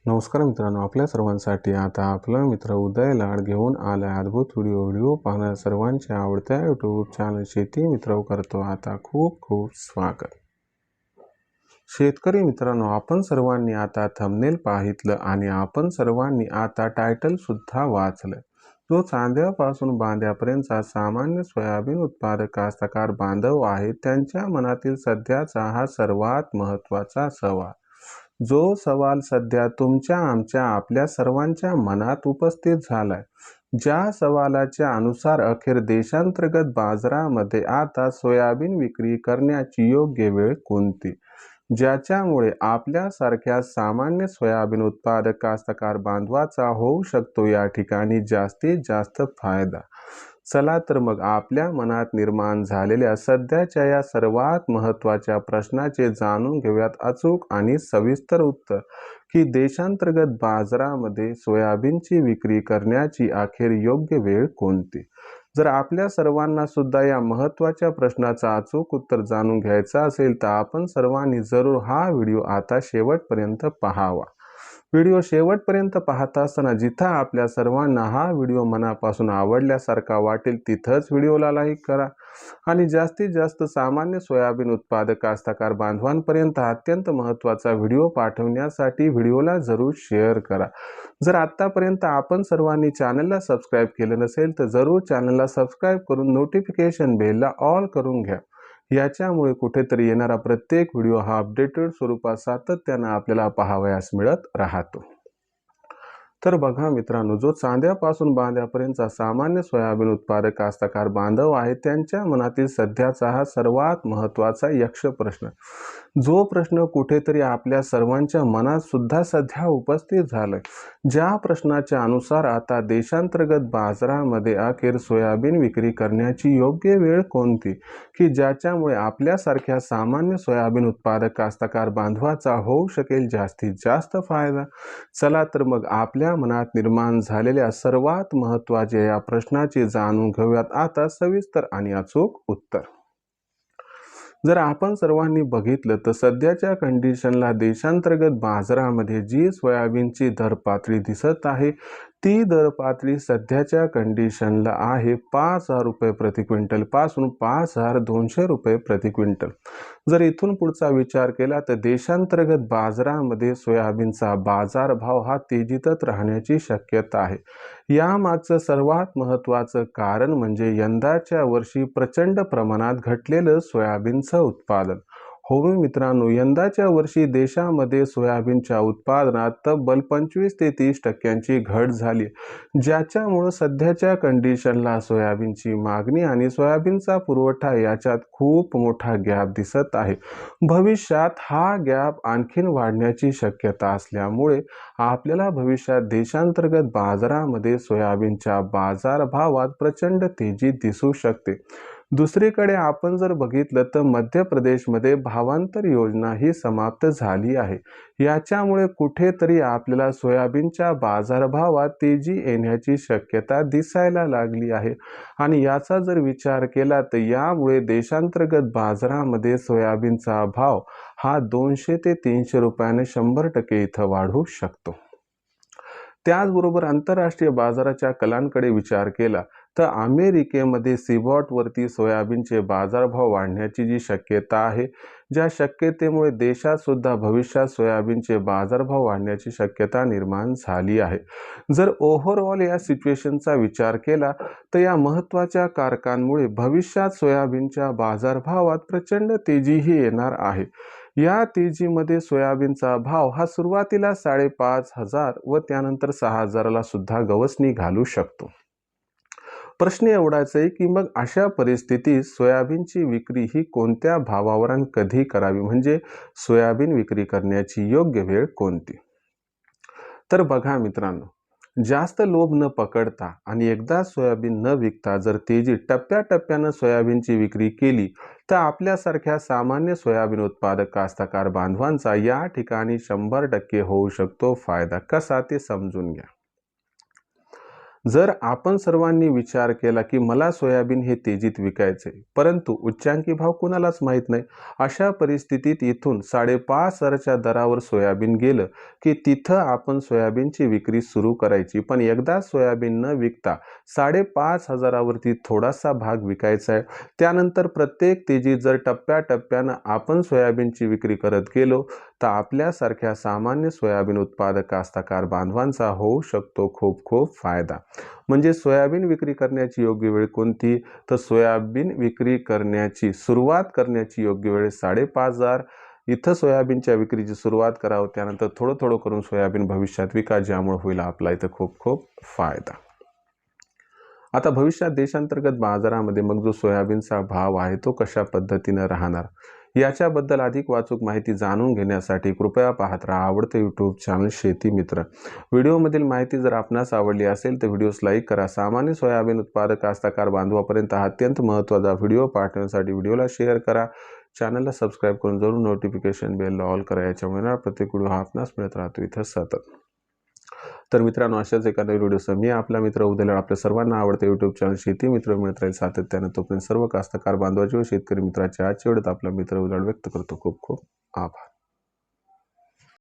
नमस्कार मित्रांनो, आपल्या सर्वांसाठी आता आपला मित्र उदय लाड घेऊन आलाय अद्भुत व्हिडिओ पाहणाऱ्या सर्वांच्या आवडत्या यूट्यूब चॅनल शेती मित्र करतो आता खूप खूप स्वागत. शेतकरी मित्रांनो, आपण सर्वांनी आता थंबनेल पाहितलं आणि आपण सर्वांनी आता टायटल सुद्धा वाचलं. जो चांद्यापासून बांध्यापर्यंतचा सामान्य सोयाबीन उत्पादक कास्तकार बांधव आहे त्यांच्या मनातील सध्याचा हा सर्वात महत्त्वाचा सवाल. जो सवाल सध्या तुमच्या आमच्या आपल्या सर्वांच्या मनात उपस्थित झालाय. ज्या सवालाच्या अनुसार अखेर देशांतर्गत बाजारामध्ये आता सोयाबीन विक्री करण्याची योग्य वेळ कोणती, ज्याच्यामुळे आपल्यासारख्या सामान्य सोयाबीन उत्पादक कास्तकार बांधवाचा होऊ शकतो या ठिकाणी जास्तीत जास्त फायदा. चला तर मग आपल्या मनात निर्माण झालेल्या सध्याच्या या सर्वात महत्त्वाच्या प्रश्नाचे जाणून घेऊयात अचूक आणि सविस्तर उत्तर, की देशांतर्गत बाजारामध्ये सोयाबीनची विक्री करण्याची अखेर योग्य वेळ कोणती. जर आपल्या सर्वांना सुद्धा या महत्त्वाच्या प्रश्नाचा अचूक उत्तर जाणून घ्यायचा असेल तर आपण सर्वांनी जरूर हा व्हिडिओ आता शेवटपर्यंत पाहावा. व्हिडिओ शेवटपर्यंत पाहत असताना जिथं आपल्या सर्वांना हा व्हिडिओ मनापासून आवडल्यासारखा वाटेल तिथंच व्हिडिओला लाईक करा आणि जास्तीत जास्त सामान्य सोयाबीन उत्पादक कास्तकार बांधवांपर्यंत अत्यंत महत्त्वाचा व्हिडिओ पाठवण्यासाठी व्हिडिओला जरूर शेअर करा. जर आत्तापर्यंत आपण सर्वांनी चॅनलला सबस्क्राईब केलं नसेल तर जरूर चॅनलला सबस्क्राईब करून नोटिफिकेशन बेलला ऑल करून घ्या. याच्यामुळे कुठेतरी येणारा प्रत्येक व्हिडिओ हा अपडेटेड स्वरूपात सातत्याने आपल्याला पाहावयास मिळत राहतो. तर बघा मित्रांनो, जो चांद्यापासून बांध्यापर्यंतचा सामान्य सोयाबीन उत्पादक कास्तकार बांधव आहे त्यांच्या मनातील सध्याचा हा सर्वात महत्त्वाचा यक्ष प्रश्न, जो प्रश्न कुठेतरी आपल्या सर्वांच्या मनात सुद्धा सध्या उपस्थित झालाय. ज्या प्रश्नाच्या अनुसार आता देशांतर्गत बाजारामध्ये अखेर सोयाबीन विक्री करण्याची योग्य वेळ कोणती, की ज्याच्यामुळे आपल्यासारख्या सामान्य सोयाबीन उत्पादक कास्तकार बांधवाचा होऊ शकेल जास्तीत जास्त फायदा. चला तर मग आपल्या मनात निर्माण झालेल्या सर्वात महत्त्वाच्या या प्रश्नाचे जाणून घेऊयात आता सविस्तर आणि अचूक उत्तर. जर आपण सर्वांनी बघितलं तर सध्याच्या कंडिशनला देशांतर्गत बाजारामध्ये जी सोयाबीनची दर पातळी दिसत आहे ती दर पातळी सध्याच्या कंडिशनला आहे 5,000 रुपये प्रति क्विंटल पासून 5,200 रुपये प्रति क्विंटल. जर इथून पुढचा विचार केला तर देशांतर्गत बाजारामध्ये सोयाबीनचा बाजारभाव हा तेजीतच राहण्याची शक्यता आहे. यामागचं सर्वात महत्त्वाचं कारण म्हणजे यंदाच्या वर्षी प्रचंड प्रमाणात घटलेलं सोयाबीनचं उत्पादन. हो मित्रांनो, यंदाच्या वर्षी देशामध्ये सोयाबीनच्या उत्पादनात तब्बल 25 ते 30% घट झाली, ज्याच्यामुळे सध्याच्या कंडिशनला सोयाबीनची मागणी आणि सोयाबीनचा पुरवठा याच्यात खूप मोठा गॅप दिसत आहे. भविष्यात हा गॅप आणखीन वाढण्याची शक्यता असल्यामुळे आपल्याला भविष्यात देशांतर्गत बाजारामध्ये सोयाबीनच्या बाजारभावात प्रचंड तेजी दिसू शकते. दुसरीकडे आपण जर बघितलं तर मध्य प्रदेशमध्ये भावांतर योजना ही समाप्त झाली आहे. याच्यामुळे कुठेतरी आपल्याला सोयाबीनच्या बाजारभावात तेजी येण्याची शक्यता दिसायला लागली आहे आणि याचा जर विचार केला तर यामुळे देशांतर्गत बाजारामध्ये सोयाबीनचा भाव हा 200 ते 300 रुपयाने 100% इथं वाढू शकतो. त्याचबरोबर आंतरराष्ट्रीय बाजाराच्या कलांकडे विचार केला तर अमेरिकेमध्ये सीबॉटवरती सोयाबीनचे बाजारभाव वाढण्याची जी शक्यता आहे, ज्या शक्यतेमुळे देशात सुद्धा भविष्यात सोयाबीनचे बाजारभाव वाढण्याची शक्यता निर्माण झाली आहे. जर ओव्हरऑल या सिच्युएशनचा विचार केला तर या महत्त्वाच्या कारकांमुळे भविष्यात सोयाबीनच्या बाजारभावात प्रचंड तेजीही येणार आहे. या तेजीमध्ये सोयाबीनचा भाव हा सुरुवातीला 5,500 व त्यानंतर 6,000ला सुद्धा गवसणी घालू शकतो. प्रश्न एवढाच आहे की मग अशा परिस्थितीत सोयाबीनची विक्री ही कोणत्या भावावर आणि कधी करावी, म्हणजे सोयाबीन विक्री करण्याची योग्य वेळ कोणती. तर बघा मित्रांनो, जास्त लोभ न पकडता आणि एकदा सोयाबीन न विकता जर तेजी टप्प्याटप्प्यानं सोयाबीनची विक्री केली तर आपल्यासारख्या सामान्य सोयाबीन उत्पादक कास्तकार बांधवांचा या ठिकाणी 100% होऊ शकतो फायदा. कसा ते समजून घ्या. जर आपण सर्वांनी विचार केला की मला सोयाबीन हे तेजीत विकायचे, परंतु उच्चांकी भाव कुणालाच माहीत नाही, अशा परिस्थितीत इथून 5,500च्या दरावर सोयाबीन गेलं की तिथं आपण सोयाबीनची विक्री सुरू करायची. पण एकदा सोयाबीन न विकता 5,500वरती थोडासा भाग विकायचा आहे. त्यानंतर प्रत्येक तेजीत जर टप्प्याटप्प्यानं आपण सोयाबीनची विक्री करत गेलो तर आपल्यासारख्या सामान्य सोयाबीन उत्पादक कास्तकार बांधवांचा होऊ शकतो खूप खूप फायदा. म्हणजे सोयाबीन विक्री करण्याची योग्य वेळ कोणती? तर सोयाबीन विक्री करण्याची सुरुवात करण्याची योग्य वेळ 5,500 इथं सोयाबीनच्या विक्रीची सुरुवात करावं. त्यानंतर थोडं थोडं करून सोयाबीन भविष्यात विका, ज्यामुळे होईल आपला इथं खूप खूप फायदा. आता भविष्यात देशांतर्गत बाजारामध्ये मग जो सोयाबीनचा भाव आहे तो कशा पद्धतीनं राहणार, याच्याबद्दल अधिक वाचूक माहिती जाणून घेण्यासाठी कृपया पाहत राहा आवडते यूट्यूब चॅनल शेती मित्र. व्हिडिओमधील माहिती जर आपणास आवडली असेल तर व्हिडिओस लाईक करा. सामान्य सोयाबीन उत्पादक कास्तकार बांधवापर्यंत हा अत्यंत महत्त्वाचा व्हिडिओ पाठवण्यासाठी व्हिडिओला शेअर करा. चॅनलला सबस्क्राईब करून जरूर नोटिफिकेशन बेलला ऑल करा. याच्यामुळे प्रत्येक व्हिडिओ हा आपणास मिळत राहतो इथं सतत. तर मित्रांनो, अशाच एका नवीन व्हिडिओसह मी आपला मित्र उद्याला आपल्या सर्वांना आवडते यूट्यूब चॅनल शेती मित्र मिळत राहील सातत्यानं. तोपर्यंत सर्व कास्तकार बांधवाचे व शेतकरी मित्राचे आजच्या वेळेत आपला मित्र उद्याला व्यक्त करतो. खूप खूप आभार.